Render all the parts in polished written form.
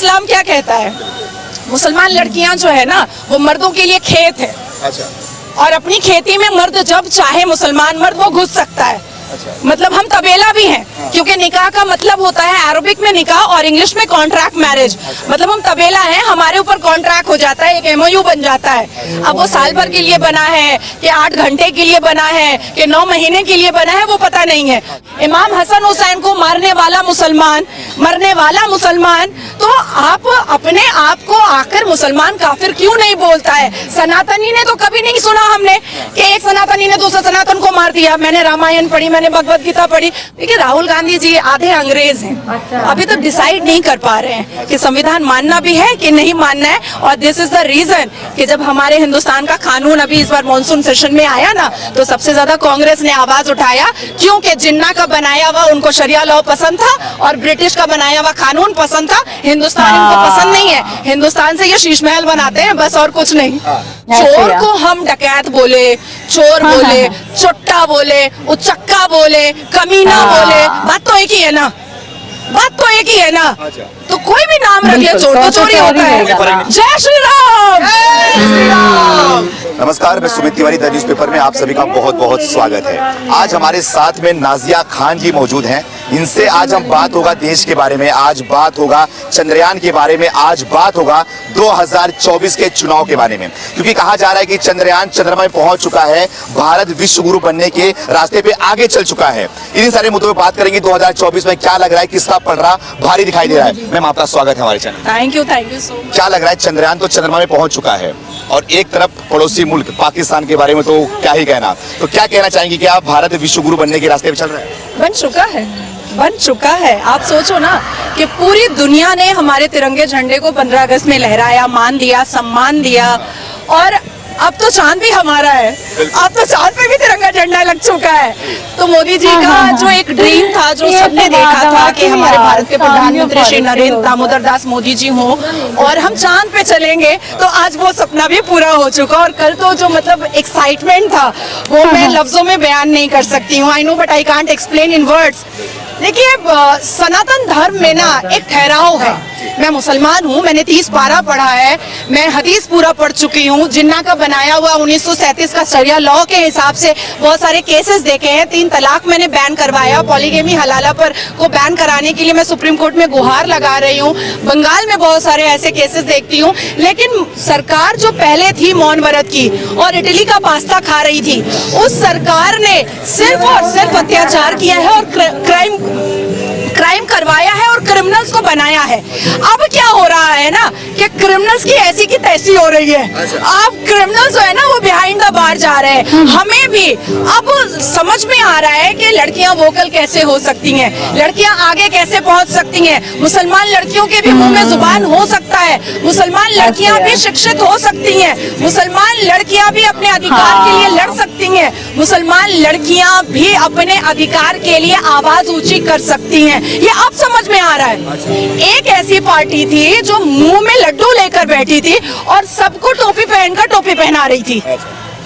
इस्लाम क्या कहता है? मुसलमान लड़कियां जो है ना वो मर्दों के लिए खेत है। अच्छा। और अपनी खेती में मर्द जब चाहे मुसलमान मर्द वो घुस सकता है। अच्छा। मतलब हम तबेला भी हैं, क्योंकि निकाह का मतलब होता है अरबिक में निकाह और इंग्लिश में कॉन्ट्रैक्ट मैरिज। मतलब हम तबेला हैं, हमारे ऊपर कॉन्ट्रैक्ट हो जाता है, एक एमओयू बन जाता है। अब वो साल भर के लिए बना है कि 8 घंटे के लिए बना है कि 9 महीने के लिए बना है वो पता नहीं है। इमाम हसन हुसैन को मरने वाला मुसलमान, तो आप अपने आप को आकर मुसलमान काफिर क्यों नहीं बोलता है? सनातनी ने तो कभी नहीं सुना हमने कि एक सनातनी ने दूसरे सनातन को मार दिया। मैंने रामायण पढ़ी, मैंने भगवत गीता पढ़ी। देखिए राहुल गांधी जी आधे अंग्रेज हैं, अभी तो डिसाइड नहीं कर पा रहे हैं कि संविधान मानना भी है कि नहीं मानना है। और दिस इज द रीजन कि जब हमारे हिंदुस्तान का कानून अभी इस बार मॉनसून सेशन में आया ना, तो सबसे ज्यादा कांग्रेस ने आवाज उठाया, क्योंकि जिन्ना का बनाया हुआ उनको शरिया लॉ पसंद था और ब्रिटिश का बनाया हुआ कानून पसंद था। हिंदुस्तान इनको पसंद नहीं है। हिंदुस्तान से ये शीश महल बनाते हैं बस, और कुछ नहीं। चोर को हम डकैत बोले, चोर बोले, चुट्टा बोले, उचक्का बोले, कमीना बोले, बात तो एक ही है ना, बात तो एक ही है ना। तो कोई भी नाम रख ले, चोर तो चोरी होता है। जय श्री राम। नमस्कार, मैं सुमित तिवारी, द न्यूज़पेपर में आप सभी का बहुत बहुत स्वागत है। आज हमारे साथ में नाजिया खान जी मौजूद हैं। इनसे आज हम बात होगा देश के बारे में, आज बात होगा चंद्रयान के बारे में, आज बात होगा 2024 के चुनाव के बारे में। क्योंकि कहा जा रहा है कि चंद्रयान चंद्रमा में पहुंच चुका है, भारत विश्व गुरु बनने के रास्ते पे आगे चल चुका है। इन सारे मुद्दों पर बात करेंगे। 2024 में क्या लग रहा है, किसका पलड़ा भारी दिखाई दे रहा है? मैम आपका स्वागत है हमारे channel. Thank you so much. क्या लग रहा है, चंद्रयान तो चंद्रमा में पहुंच चुका है और एक तरफ पड़ोसी मुल्क पाकिस्तान के बारे में तो क्या ही कहना, तो क्या कहना चाहेंगे कि आप भारत विश्व गुरु बनने के रास्ते पे चल रहे हैं? बन चुका है। आप सोचो ना कि पूरी दुनिया ने हमारे तिरंगे झंडे को 15 अगस्त में लहराया, मान दिया, सम्मान दिया, और अब तो चांद भी हमारा है। अब तो चांद पे भी तिरंगा झंडा लग चुका है। तो मोदी जी का जो एक ड्रीम था, जो सबने देखा था कि हमारे भारत के प्रधानमंत्री श्री नरेंद्र दामोदर दास मोदी जी हों और हम चांद पे चलेंगे, तो आज वो सपना भी पूरा हो चुका। और कल तो जो मतलब एक्साइटमेंट था वो मैं लफ्जों में बयान नहीं कर सकती हूँ। I know but I can't explain in words. देखिए सनातन धर्म में ना एक ठहराव है। मैं मुसलमान हूँ, मैंने 30 पारा पढ़ा है, मैं हदीस पूरा पढ़ चुकी हूँ। जिन्ना का बनाया हुआ 1937 का शरिया लॉ के हिसाब से बहुत सारे केसेस देखे हैं। 3 तलाक मैंने बैन करवाया, पॉलीगेमी हलाला पर को बैन कराने के लिए मैं सुप्रीम कोर्ट में गुहार लगा रही हूँ। बंगाल में बहुत सारे ऐसे केसेस देखती हूँ। लेकिन सरकार जो पहले थी मौन व्रत की और इटली का पास्ता खा रही थी, उस सरकार ने सिर्फ और सिर्फ अत्याचार किया है और क्राइम करवाया है और क्रिमिनल्स को बनाया है। अब क्या हो रहा है ना कि क्रिमिनल्स की ऐसी की तैसी हो रही है। अब क्रिमिनल्स जो है ना वो बिहाइंड द बार जा रहे हैं। हमें भी अब समझ में आ रहा है कि लड़कियां वोकल कैसे हो सकती हैं, लड़कियां आगे कैसे पहुंच सकती हैं। मुसलमान लड़कियों के भी मुंह में जुबान हो सकता है, मुसलमान लड़कियां भी शिक्षित हो सकती हैं, मुसलमान लड़कियां भी अपने अधिकार के लिए लड़ सकती हैं, मुसलमान लड़कियां भी अपने अधिकार के लिए आवाज ऊंची कर सकती हैं। ये अब समझ में आ रहा है। एक ऐसी पार्टी थी जो मुंह में लड्डू लेकर बैठी थी और सबको टोपी पहनकर टोपी पहना रही थी।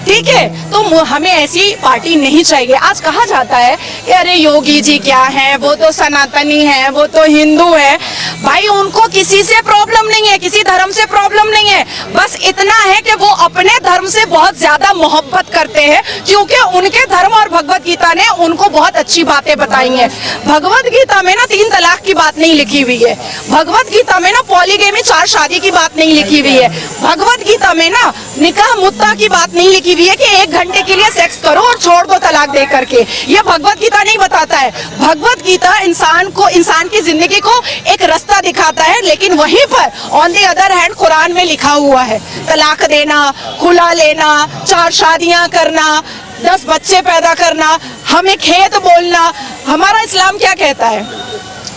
ठीक है, तो हमें ऐसी पार्टी नहीं चाहिए। आज कहा जाता है कि अरे योगी जी क्या है, वो तो सनातनी है, वो तो हिंदू है। भाई उनको किसी से प्रॉब्लम नहीं है, किसी धर्म से प्रॉब्लम नहीं है। बस इतना है कि वो अपने धर्म से बहुत ज्यादा मोहब्बत करते हैं, क्योंकि उनके धर्म और भगवत गीता ने उनको बहुत अच्छी बातें बताई हैं। भगवत गीता में ना 3 तलाक की बात नहीं लिखी हुई है। भगवत गीता में ना पॉलीगेमी 4 शादी की बात नहीं लिखी हुई है। भगवत गीता में ना निकाह मुत्ता की बात नहीं लिखी हुई है कि 1 घंटे के लिए सेक्स करो और छोड़ दो तलाक दे करके। ये भगवत गीता नहीं बताता है। भगवत गीता इंसान की जिंदगी को एक रास्ता दिखाता है, लेकिन वहीं पर on the other hand Quran में लिखा हुआ है तलाक देना, खुला लेना, 4 शादियां करना, 10 बच्चे पैदा करना, हमें खेत बोलना। हमारा इस्लाम क्या कहता है?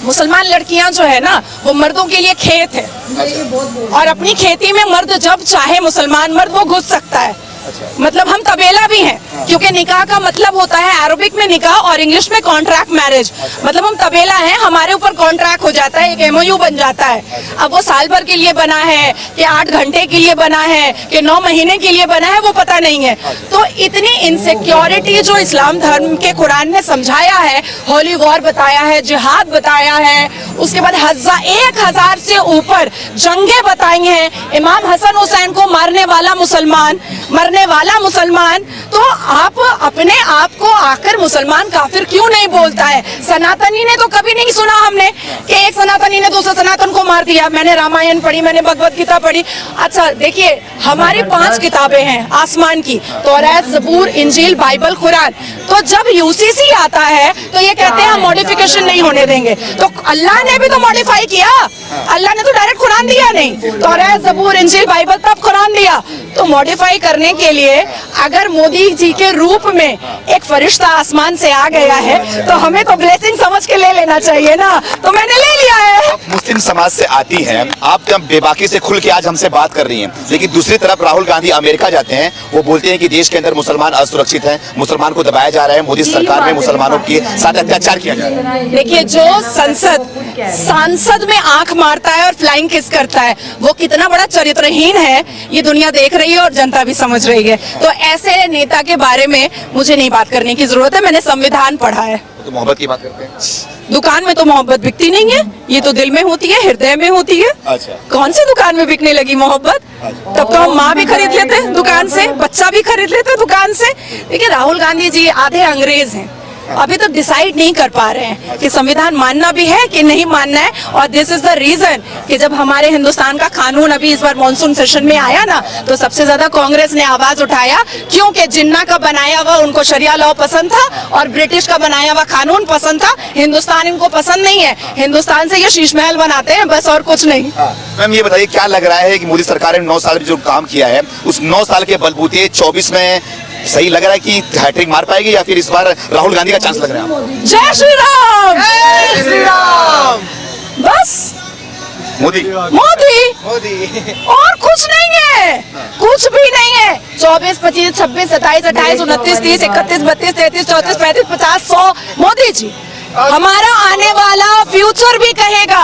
मुसलमान लड़कियां जो है ना वो मर्दों के लिए खेत है और अपनी खेती में मर्द जब चाहे मुसलमान मर्द वो घुस सकता है। मतलब हम तबेला भी हैं, क्योंकि निकाह का मतलब होता है अरबिक में निकाह और इंग्लिश में कॉन्ट्रैक्ट मैरिज। मतलब हम तबेला हैं, हमारे ऊपर कॉन्ट्रैक्ट हो जाता है, एक एमओयू बन जाता है। अब वो साल भर के लिए बना है कि 8 घंटे के लिए बना है कि 9 महीने के लिए बना है, वो पता नहीं है। तो इतनी इनसिक्योरिटी जो इस्लाम धर्म के कुरान ने समझाया है, होली वॉर बताया है, जिहाद बताया है, उसके बाद 1000 से ऊपर जंगे बताई हैं, इमाम हसन हुसैन को मारने वाला मुसलमान, तो आप अपने आप को आकर मुसलमान काफिर क्यों नहीं बोलता है? सनातनी ने तो कभी नहीं सुना हमने कि एक सनातनी ने दूसरे सनातन को मार दिया। मैंने रामायण पढ़ी, मैंने भगवत गीता पढ़ी। अच्छा देखिए, हमारी 5 किताबें हैं आसमान की, तौरात, ज़बूर, इंजील, बाइबल, कुरान। तो जब यूसीसी आता है तो ये कहते हैं हम मॉडिफिकेशन नहीं होने देंगे। तो अल्लाह ने भी तो मॉडिफाई किया, अल्लाह ने तो डायरेक्ट कुरान दिया नहीं, तौरात, ज़बूर, इंजील, बाइबल, तब कुरान दिया। तो मॉडिफाई करने के लिए अगर मोदी जी के रूप में एक फरिश्ता आसमान से आ गया है तो हमें तो ब्लेसिंग समझ के ले लेना चाहिए ना, तो मैंने ले लिया है। मुस्लिम समाज से आती हैं, आप क्या बेबाकी से खुल के आज हमसे बात कर रही हैं, लेकिन दूसरी तरफ राहुल गांधी अमेरिका जाते हैं, वो बोलते हैं कि देश के अंदर मुसलमान असुरक्षित हैं, मुसलमान को दबाया जा रहा है, मोदी सरकार में मुसलमानों के साथ अत्याचार किया जा रहा है। देखिए, जो सांसद में आंख मारता है और फ्लाइंग किस करता है, वो कितना बड़ा चरित्रहीन है, ये दुनिया देख रही है और जनता भी समझ रही है। तो ऐसे नेता के बारे में मुझे नहीं बात करने की जरूरत है, मैंने संविधान पढ़ा है। तो मोहब्बत की बात करते हैं। दुकान में तो मोहब्बत बिकती नहीं है, ये तो दिल में होती है, हृदय में होती है। अच्छा। कौन सी दुकान में बिकने लगी मोहब्बत? तब तो हम माँ भी खरीद लेते हैं दुकान से, बच्चा भी खरीद लेते हैं दुकान से। देखिए, राहुल गांधी जी आधे अंग्रेज हैं, अभी तो डिसाइड नहीं कर पा रहे हैं कि संविधान मानना भी है कि नहीं मानना है। और दिस इज द रीजन कि जब हमारे हिंदुस्तान का कानून अभी इस बार मॉनसून सेशन में आया ना, तो सबसे ज्यादा कांग्रेस ने आवाज उठाया, क्योंकि जिन्ना का बनाया हुआ उनको शरिया लॉ पसंद था और ब्रिटिश का बनाया हुआ कानून पसंद था। हिंदुस्तान इनको पसंद नहीं है, हिंदुस्तान से ये शीश महल बनाते हैं बस, और कुछ नहीं। मैम, ये बताइए, क्या लग रहा है कि मोदी सरकार ने 9 साल में जो काम किया है, उस 9 साल के बलबूते 24 में सही लग रहा है कि हैट्रिक मार पाएगी, या फिर इस बार राहुल गांधी का चांस लग रहा है? जय श्री राम, जय श्री राम। बस मोदी और कुछ नहीं है, कुछ भी नहीं है। 24, 25, 26, 27, 28, 29, 30, 31, 32, 33, 34, 35, 50, 100 मोदी जी। हमारा आने वाला फ्यूचर भी कहेगा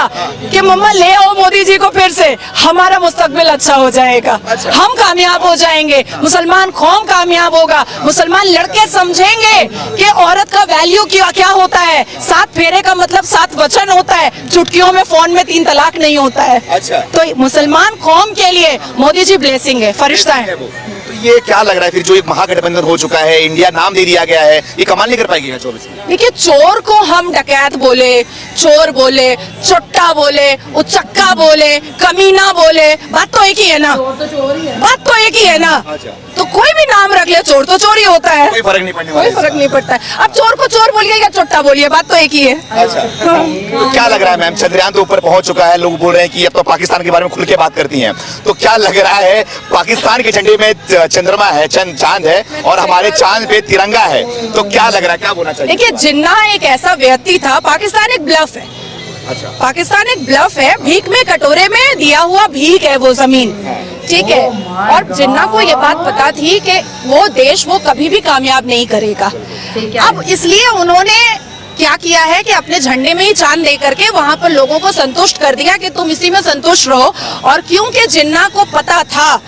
कि मम्मा ले आओ मोदी जी को फिर से, हमारा मुस्तकबिल अच्छा हो जाएगा, हम कामयाब हो जाएंगे, मुसलमान कौम कामयाब होगा, मुसलमान लड़के समझेंगे कि औरत का वैल्यू क्या होता है। 7 फेरे का मतलब 7 वचन होता है, चुटकियों में, फोन में 3 तलाक नहीं होता है। अच्छा। तो मुसलमान कौम के लिए मोदी जी ब्लेसिंग है, फरिश्ता है। तो ये क्या लग रहा है फिर, जो एक महागठबंधन हो चुका है, इंडिया नाम दे दिया गया है, ये कमाल नहीं कर पाएगी 24 में? देखिए, चोर को हम डकैत बोले, चोर बोले, चुट्टा बोले, उचक्का बोले, कमीना बोले, बात तो एक ही है ना, बात तो एक ही है ना। तो कोई भी नाम रख ले, चोर तो चोर ही होता है, कोई फर्क नहीं पड़ने कोई फर्क नहीं पड़ता है। अब चोर को चोर बोलिए या चुट्टा बोलिए, बात तो एक ही है। अच्छा। तो क्या लग रहा है मैम, चंद्रयान तो ऊपर पहुंच चुका है, लोग बोल रहे हैं कि अब तो पाकिस्तान के बारे में खुल के बात करती हैं, तो क्या लग रहा है, पाकिस्तान के झंडे में चंद्रमा है, चांद है, और हमारे चांद पे तिरंगा है, तो क्या लग रहा है, क्या बोलना चाहिए? देखिए, जिन्ना एक ऐसा व्यक्ति था, पाकिस्तान एक ब्लफ है। अच्छा। पाकिस्तान एक ब्लफ है, भीख में कटोरे में दिया हुआ भीख है वो जमीन, ठीक है। और जिन्ना को ये बात पता थी कि वो देश वो कभी भी कामयाब नहीं करेगा। अब इसलिए उन्होंने क्या किया है कि अपने झंडे में ही चांद दे करके वहां पर लोगों को संतुष्ट कर दिया कि तुम इसी में संतुष्ट रहो। और क्योंकि जिन्ना को पता था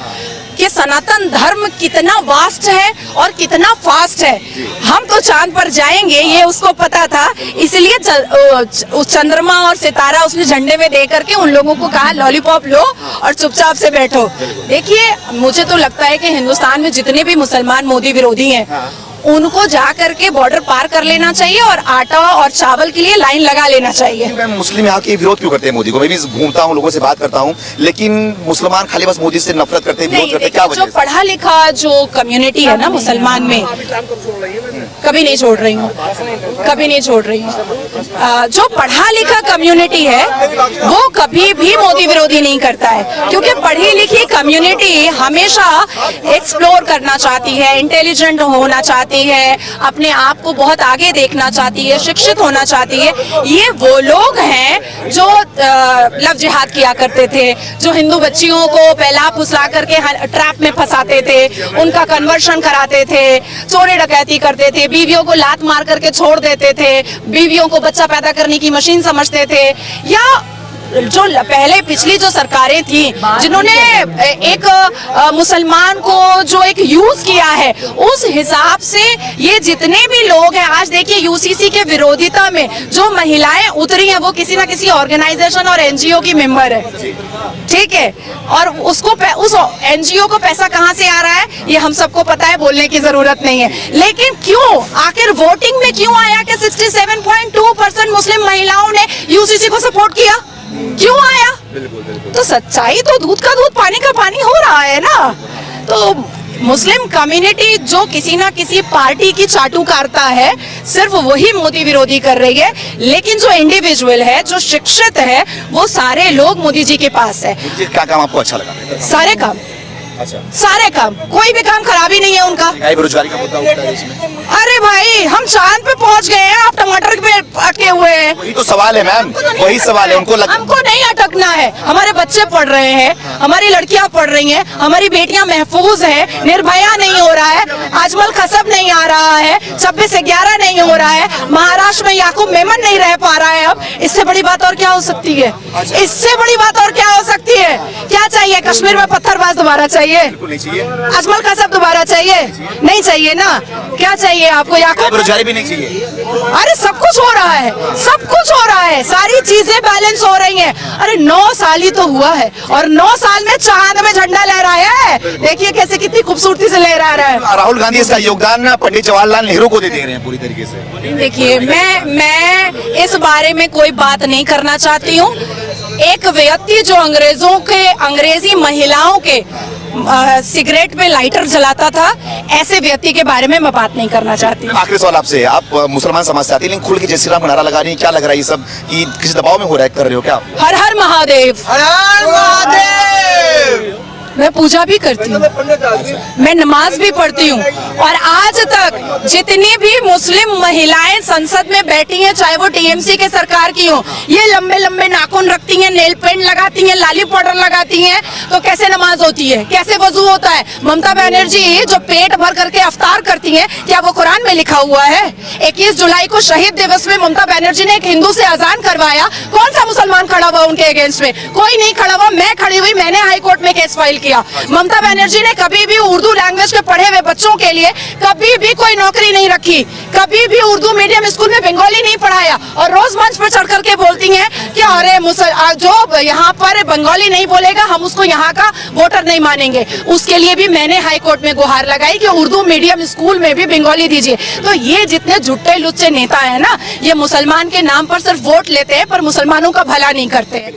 कि सनातन धर्म कितना वास्ट है और कितना फास्ट है, हम तो चांद पर जाएंगे, ये उसको पता था, इसलिए उस चंद्रमा और सितारा उसने झंडे में दे करके उन लोगों को कहा लॉलीपॉप लो और चुपचाप से बैठो। देखिए, मुझे तो लगता है कि हिंदुस्तान में जितने भी मुसलमान मोदी विरोधी हैं, उनको जा करके बॉर्डर पार कर लेना चाहिए और आटा और चावल के लिए लाइन लगा लेना चाहिए। मैम, मुस्लिम यहाँ के विरोध क्यों करते हैं मोदी को? मैं भी घूमता हूँ, लोगों से बात करता हूँ, लेकिन मुसलमान खाली बस मोदी से नफरत करते हैं, विरोध करते हैं, क्या वजह? जो पढ़ा लिखा जो कम्युनिटी है ना मुसलमान में, कभी नहीं छोड़ रही हूँ, कभी नहीं छोड़ रही हूँ। जो पढ़ा लिखा कम्युनिटी है वो कभी भी मोदी विरोधी नहीं करता है, क्योंकि पढ़ी लिखी कम्युनिटी हमेशा एक्सप्लोर करना चाहती है, इंटेलिजेंट होना चाहती है, अपने आप को बहुत आगे देखना चाहती है, शिक्षित होना चाहती है। ये वो लोग हैं जो लव जिहाद किया करते थे, जो हिंदू बच्चियों को पहला फुसला करके ट्रैप में फंसाते थे, उनका कन्वर्शन कराते थे, चोरी डकैती करते थे, बीवियों को लात मार करके छोड़ देते थे, बीवियों को बच्चा पैदा करने की मशीन समझते थे। या जो पहले पिछली जो सरकारें थी जिन्होंने एक मुसलमान को जो एक यूज किया है, उस हिसाब से ये जितने भी लोग हैं, आज देखिए यूसीसी के विरोधिता में जो महिलाएं उतरी हैं वो किसी ना किसी ऑर्गेनाइजेशन और एनजीओ की मेंबर है, ठीक है। और उसको उस एनजीओ को पैसा कहां से आ रहा है ये हम सबको पता है, बोलने की जरूरत नहीं है। लेकिन क्यों आखिर वोटिंग में क्यों आया कि 67.2% मुस्लिम महिलाओं ने यूसीसी को सपोर्ट किया? क्यों आया? तो सच्चाई तो दूध का दूध पानी का पानी हो रहा है ना। तो मुस्लिम कम्युनिटी जो किसी ना किसी पार्टी की चाटुकारिता है, सिर्फ वही मोदी विरोधी कर रही है। लेकिन जो इंडिविजुअल है, जो शिक्षित है, वो सारे लोग मोदी जी के पास है। क्या काम आपको अच्छा लगा? सारे काम, सारे काम, कोई भी काम खराब ही नहीं है उनका। बेरोजगारी का मुद्दा उठता है इसमें। अरे भाई हम चांद पे पहुंच गए हैं, आप टमाटर पे अटके हुए हैं। वही तो सवाल है मैम, वही सवाल है। हमको नहीं अटकना है। हमारे बच्चे पढ़ रहे हैं, हमारी लड़कियां पढ़ रही हैं, हमारी बेटियां महफूज हैं, निर्भया नहीं हो रहा है, अजमल कसब नहीं आ रहा है, 26/11 नहीं हो रहा है, महाराष्ट्र में याकूब मेमन नहीं रह पा रहा है। अब इससे बड़ी बात और क्या हो सकती है? इससे बड़ी बात और क्या हो सकती है? क्या चाहिए? कश्मीर में पत्थरबाज दोबारा चाहिए? अजमल कसब दोबारा चाहिए? नहीं चाहिए ना। क्या चाहिए आपको? याकूब बेरोजगारी भी नहीं चाहिए। अरे सब कुछ हो रहा है, सब कुछ हो रहा है, सारी चीजें बैलेंस हो रही हैं। अरे 9 साल ही तो हुआ है और 9 साल में चांद में झंडा लहराया है। देखिए कैसे कितनी खूबसूरती से लहरा रहा है। राहुल गांधी इसका योगदान पंडित जवाहरलाल नेहरू को दे रहे हैं पूरी तरीके से। देखिए मैं इस बारे में कोई बात नहीं करना चाहती हूँ। एक व्यक्ति जो अंग्रेजी महिलाओं के सिगरेट में लाइटर जलाता था, ऐसे व्यक्ति के बारे में मैं बात नहीं करना चाहती। आखिरी सवाल आपसे, आप मुसलमान समाज से आती हैं, लेकिन खुल के जय श्री राम का नारा लगा रही हैं, क्या लग रहा है ये सब कि किसी दबाव में हो रहा है, कर रहे हो क्या? हर हर महादेव, हर हर महादेव। मैं पूजा भी करती हूँ, मैं नमाज भी पढ़ती हूँ, और आज तक जितनी भी मुस्लिम महिलाएं संसद में बैठी हैं, चाहे वो टीएमसी के सरकार की हो, ये लंबे लंबे नाखून रखती हैं, नेल पेंट लगाती हैं, लाली पाउडर लगाती हैं, तो कैसे नमाज होती है? कैसे वजू होता है? ममता बनर्जी जो पेट भर करके अफ्तार करती हैं, क्या वो कुरान में लिखा हुआ है? 21 जुलाई को शहीद दिवस में ममता बनर्जी ने एक हिंदू से अजान करवाया, कौन सा मुसलमान खड़ा हुआ उनके अगेंस्ट में? कोई नहीं खड़ा हुआ। मैं खड़ी हुई, मैंने हाई कोर्ट में केस फाइल किया। ममता बनर्जी ने कभी भी उर्दू लैंग्वेज के पढ़े हुए बच्चों के लिए कभी भी कोई नौकरी नहीं रखी, कभी भी उर्दू मीडियम स्कूल में बंगाली नहीं पढ़ाया, और रोज मंच पर चढ़ करके बोलती हैं कि अरे जो यहाँ पर बंगाली नहीं बोलेगा हम उसको यहाँ का वोटर नहीं मानेंगे। उसके लिए भी मैंने हाई कोर्ट में गुहार लगाई कि उर्दू मीडियम स्कूल में भी बंगाली दीजिए। तो ये जितने झुट्टे लुच्चे नेता है ना, ये मुसलमान के नाम पर सिर्फ वोट लेते हैं पर मुसलमानों का भला नहीं करते हैं।